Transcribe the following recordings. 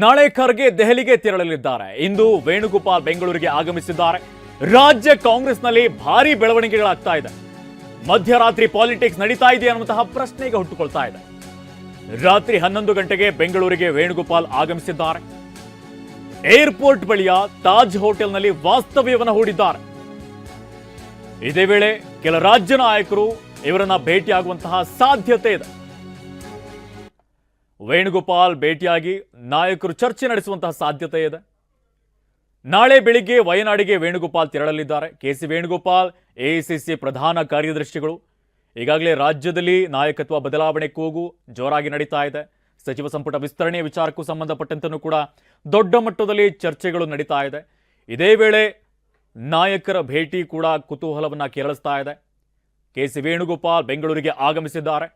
ನಾಳೆ ಖರ್ಗೆ ದೆಹಲಿಗೆ ತೆರಳಲಿದ್ದಾರೆ. ಇಂದು ವೇಣುಗೋಪಾಲ್ ಬೆಂಗಳೂರಿಗೆ ಆಗಮಿಸಿದ್ದಾರೆ. ರಾಜ್ಯ ಕಾಂಗ್ರೆಸ್ನಲ್ಲಿ ಭಾರಿ ಬೆಳವಣಿಗೆಗಳಾಗ್ತಾ ಇದೆ. ಮಧ್ಯರಾತ್ರಿ ಪಾಲಿಟಿಕ್ಸ್ ನಡೀತಾ ಇದೆ ಅನ್ನುವಂತಹ ಪ್ರಶ್ನೆಗೆ ಹುಟ್ಟುಕೊಳ್ತಾ ಇದೆ. ರಾತ್ರಿ 11 ಗಂಟೆಗೆ ಬೆಂಗಳೂರಿಗೆ ವೇಣುಗೋಪಾಲ್ ಆಗಮಿಸಿದ್ದಾರೆ. ಏರ್ಪೋರ್ಟ್ ಬಳಿಯ ತಾಜ್ ಹೋಟೆಲ್ನಲ್ಲಿ ವಾಸ್ತವ್ಯವನ್ನು ಹೂಡಿದ್ದಾರೆ. ಇದೇ ವೇಳೆ ಕೆಲ ರಾಜ್ಯ ನಾಯಕರು ಇವರನ್ನ ಭೇಟಿಯಾಗುವಂತಹ ಸಾಧ್ಯತೆ ಇದೆ. ವೇಣುಗೋಪಾಲ್ ಭೇಟಿಯಾಗಿ ನಾಯಕರು ಚರ್ಚೆ ನಡೆಸುವಂತಹ ಸಾಧ್ಯತೆ ಇದೆ. ನಾಳೆ ಬೆಳಿಗ್ಗೆ ವಯನಾಡಿಗೆ ವೇಣುಗೋಪಾಲ್ ತೆರಳಲಿದ್ದಾರೆ. ಕೆಸಿ ವೇಣುಗೋಪಾಲ್ ಎಐಸಿಸಿ ಪ್ರಧಾನ ಕಾರ್ಯದರ್ಶಿಗಳು. ಈಗಾಗಲೇ ರಾಜ್ಯದಲ್ಲಿ ನಾಯಕತ್ವ ಬದಲಾವಣೆ ಕೂಗು ಜೋರಾಗಿ ನಡೀತಾ ಇದೆ. ಸಚಿವ ಸಂಪುಟ ವಿಸ್ತರಣೆಯ ವಿಚಾರಕ್ಕೂ ಸಂಬಂಧಪಟ್ಟಂತನೂ ಕೂಡ ದೊಡ್ಡ ಮಟ್ಟದಲ್ಲಿ ಚರ್ಚೆಗಳು ನಡೀತಾ ಇದೆ. ಇದೇ ವೇಳೆ ನಾಯಕರ ಭೇಟಿ ಕೂಡ ಕುತೂಹಲವನ್ನ ಕೆರಳಿಸ್ತಾ ಇದೆ. ಕೆಸಿ ವೇಣುಗೋಪಾಲ್ ಬೆಂಗಳೂರಿಗೆ ಆಗಮಿಸಿದ್ದಾರೆ.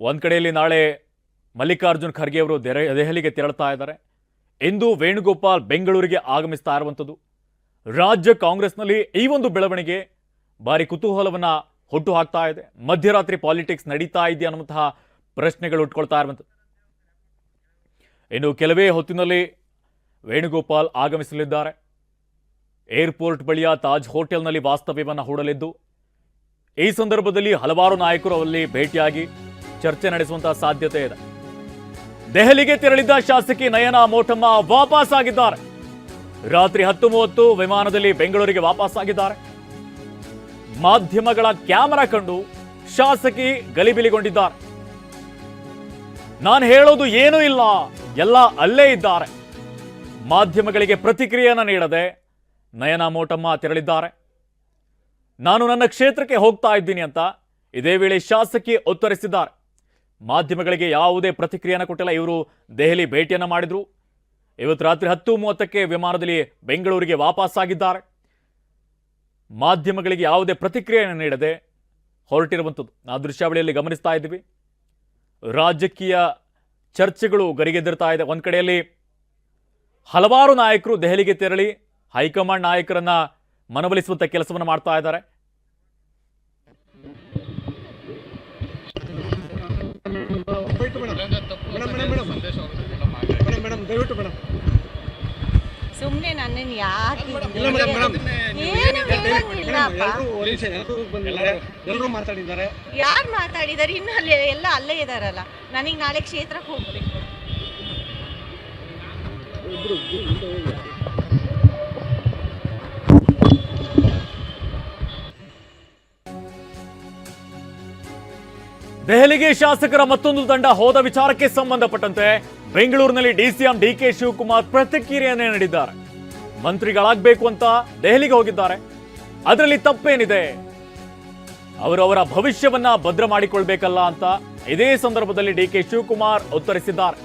ಒಂದ್ ಕಡೆಯಲ್ಲಿ ನಾಳೆ ಮಲ್ಲಿಕಾರ್ಜುನ್ ಖರ್ಗೆ ಅವರು ದೆಹಲಿಗೆ ತೆರಳುತ್ತಾ ಇದ್ದಾರೆ. ಇಂದು ವೇಣುಗೋಪಾಲ್ ಬೆಂಗಳೂರಿಗೆ ಆಗಮಿಸ್ತಾ ಇರುವಂಥದ್ದು. ರಾಜ್ಯ ಕಾಂಗ್ರೆಸ್ನಲ್ಲಿ ಈ ಒಂದು ಬೆಳವಣಿಗೆ ಭಾರಿ ಕುತೂಹಲವನ್ನ ಹುಟ್ಟು ಹಾಕ್ತಾ ಇದೆ. ಮಧ್ಯರಾತ್ರಿ ಪಾಲಿಟಿಕ್ಸ್ ನಡೀತಾ ಇದೆ ಅನ್ನುವಂತಹ ಪ್ರಶ್ನೆಗಳು ಹುಟ್ಟುಕೊಳ್ತಾ ಇರುವಂಥದ್ದು. ಇನ್ನು ಕೆಲವೇ ಹೊತ್ತಿನಲ್ಲಿ ವೇಣುಗೋಪಾಲ್ ಆಗಮಿಸಲಿದ್ದಾರೆ. ಏರ್ಪೋರ್ಟ್ ಬಳಿಯ ತಾಜ್ ಹೋಟೆಲ್ನಲ್ಲಿ ವಾಸ್ತವ್ಯವನ್ನು ಹೂಡಲಿದ್ದು, ಈ ಸಂದರ್ಭದಲ್ಲಿ ಹಲವಾರು ನಾಯಕರು ಅಲ್ಲಿ ಭೇಟಿಯಾಗಿ ಚರ್ಚೆ ನಡೆಸುವಂತಹ ಸಾಧ್ಯತೆ ಇದೆ. ದೆಹಲಿಗೆ ತೆರಳಿದ್ದ ಶಾಸಕಿ ನಯನಾ ಮೋಟಮ್ಮ ವಾಪಸ್ ಆಗಿದ್ದಾರೆ. ರಾತ್ರಿ 10:30 ವಿಮಾನದಲ್ಲಿ ಬೆಂಗಳೂರಿಗೆ ವಾಪಸ್ ಆಗಿದ್ದಾರೆ. ಮಾಧ್ಯಮಗಳ ಕ್ಯಾಮೆರಾ ಕಂಡು ಶಾಸಕಿ ಗಲಿಬಿಲಿಗೊಂಡಿದ್ದಾರೆ. ನಾನು ಹೇಳೋದು ಏನೂ ಇಲ್ಲ, ಎಲ್ಲ ಅಲ್ಲೇ ಇದ್ದಾರೆ. ಮಾಧ್ಯಮಗಳಿಗೆ ಪ್ರತಿಕ್ರಿಯೆಯನ್ನು ನೀಡದೆ ನಯನಾ ಮೋಟಮ್ಮ ತೆರಳಿದ್ದಾರೆ. ನಾನು ನನ್ನ ಕ್ಷೇತ್ರಕ್ಕೆ ಹೋಗ್ತಾ ಇದ್ದೀನಿ ಅಂತ ಇದೇ ವೇಳೆ ಶಾಸಕಿ ಉತ್ತರಿಸಿದ್ದಾರೆ. ಮಾಧ್ಯಮಗಳಿಗೆ ಯಾವುದೇ ಪ್ರತಿಕ್ರಿಯೆಯನ್ನು ಕೊಟ್ಟಿಲ್ಲ. ಇವರು ದೆಹಲಿ ಭೇಟಿಯನ್ನು ಮಾಡಿದ್ರು. ಇವತ್ತು ರಾತ್ರಿ 10:30ಕ್ಕೆ ವಿಮಾನದಲ್ಲಿ ಬೆಂಗಳೂರಿಗೆ ವಾಪಸ್ ಆಗಿದ್ದಾರೆ. ಮಾಧ್ಯಮಗಳಿಗೆ ಯಾವುದೇ ಪ್ರತಿಕ್ರಿಯೆಯನ್ನು ನೀಡದೆ ಹೊರಟಿರುವಂಥದ್ದು ಆ ದೃಶ್ಯಾವಳಿಯಲ್ಲಿ ಗಮನಿಸ್ತಾ ಇದ್ದೀವಿ. ರಾಜಕೀಯ ಚರ್ಚೆಗಳು ಗರಿಗೆದರ್ತಾ ಇದೆ. ಒಂದ್ ಕಡೆಯಲ್ಲಿ ಹಲವಾರು ನಾಯಕರು ದೆಹಲಿಗೆ ತೆರಳಿ ಹೈಕಮಾಂಡ್ ನಾಯಕರನ್ನ ಮನವೊಲಿಸುವಂತ ಕೆಲಸವನ್ನು ಮಾಡ್ತಾ ಇದ್ದಾರೆ. ಸುಮ್ಮನೆ ನನ್ನನ್ನು ಯಾಕೆ ಯಾರು ಮಾತಾಡಿದ್ದಾರೆ? ಇನ್ನು ಅಲ್ಲಿ ಎಲ್ಲ ಅಲ್ಲೇ ಇದಾರಲ್ಲ. ನನಗೆ ನಾಳೆ ಕ್ಷೇತ್ರಕ್ಕೆ ಹೋಗ್ಬೇಕು. ದೆಹಲಿಗೆ ಶಾಸಕರ ಮತ್ತೊಂದು ತಂಡ ಹೋದ ವಿಚಾರಕ್ಕೆ ಸಂಬಂಧಪಟ್ಟಂತೆ ಬೆಂಗಳೂರಿನಲ್ಲಿ ಡಿಸಿಎಂ ಡಿಕೆ ಶಿವಕುಮಾರ್ ಪ್ರತಿಕ್ರಿಯೆಯನ್ನೇ ನೀಡಿದ್ದಾರೆ. ಮಂತ್ರಿಗಳಾಗಬೇಕು ಅಂತ ದೆಹಲಿಗೆ ಹೋಗಿದ್ದಾರೆ. ಅದರಲ್ಲಿ ತಪ್ಪೇನಿದೆ? ಅವರವರ ಭವಿಷ್ಯವನ್ನ ಭದ್ರ ಮಾಡಿಕೊಳ್ಬೇಕಲ್ಲ ಅಂತ ಇದೇ ಸಂದರ್ಭದಲ್ಲಿ ಡಿಕೆ ಶಿವಕುಮಾರ್ ಉತ್ತರಿಸಿದ್ದಾರೆ.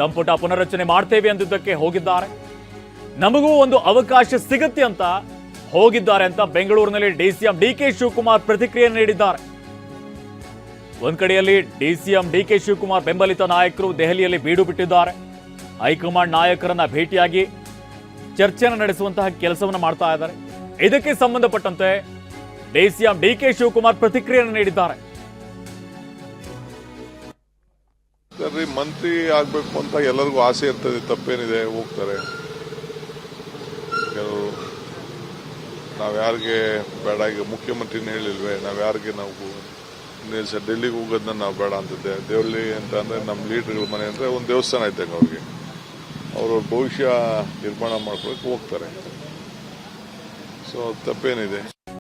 ಸಂಪುಟ ಪುನರಚನೆ ಮಾಡ್ತೇವೆ ಅಂದಿದ್ದಕ್ಕೆ ಹೋಗಿದ್ದಾರೆ. ನಮಗೂ ಒಂದು ಅವಕಾಶ ಸಿಗುತ್ತೆ ಅಂತ ಹೋಗಿದ್ದಾರೆ ಅಂತ ಬೆಂಗಳೂರಿನಲ್ಲಿ ಡಿಸಿಎಂ ಡಿಕೆ ಶಿವಕುಮಾರ್ ಪ್ರತಿಕ್ರಿಯೆ ನೀಡಿದ್ದಾರೆ. ಒಂದ್ ಕಡೆಯಲ್ಲಿ ಡಿಸಿಎಂ ಡಿಕೆ ಶಿವಕುಮಾರ್ ಬೆಂಬಲಿತ ನಾಯಕರು ದೆಹಲಿಯಲ್ಲಿ ಬೀಡು ಬಿಟ್ಟಿದ್ದಾರೆ. ಹೈಕಮಾಂಡ್ ನಾಯಕರನ್ನ ಭೇಟಿಯಾಗಿ ಚರ್ಚೆಯನ್ನು ನಡೆಸುವಂತಹ ಕೆಲಸವನ್ನು ಮಾಡ್ತಾ ಇದ್ದಾರೆ. ಇದಕ್ಕೆ ಸಂಬಂಧಪಟ್ಟಂತೆ ಡಿಸಿಎಂ ಡಿಕೆ ಶಿವಕುಮಾರ್ ಪ್ರತಿಕ್ರಿಯೆಯನ್ನು ನೀಡಿದ್ದಾರೆ. ಮಂತ್ರಿ ಆಗ್ಬೇಕು ಅಂತ ಎಲ್ಲರಿಗೂ ಆಸೆ ಇರ್ತದೆ, ತಪ್ಪೇನಿದೆ, ಹೋಗ್ತಾರೆ. ಕೆಲವರು ನಾವ್ಯಾರಿಗೆ ಬೇಡ, ಈಗ ಮುಖ್ಯಮಂತ್ರಿನ ಹೇಳಿಲ್ವೇ, ನಾವ್ಯಾರಿಗೆ ನಾವು ಡೆಲ್ಲಿಗೆ ಹೋಗೋದನ್ನ ನಾವು ಬೇಡ ಅಂತಿದ್ದೆ. ದೇವಳ್ಳಿ ಅಂತ ಅಂದ್ರೆ ನಮ್ಮ ಲೀಡರ್ಗಳ ಮನೆ ಅಂದ್ರೆ ಒಂದು ದೇವಸ್ಥಾನ ಇದ್ದಂಗೆ ಅವ್ರಿಗೆ. ಅವ್ರವ್ರ ಭವಿಷ್ಯ ನಿರ್ಮಾಣ ಮಾಡ್ಕೊಳಕ್ಕೆ ಹೋಗ್ತಾರೆ. ಸೊ ತಪ್ಪೇನಿದೆ.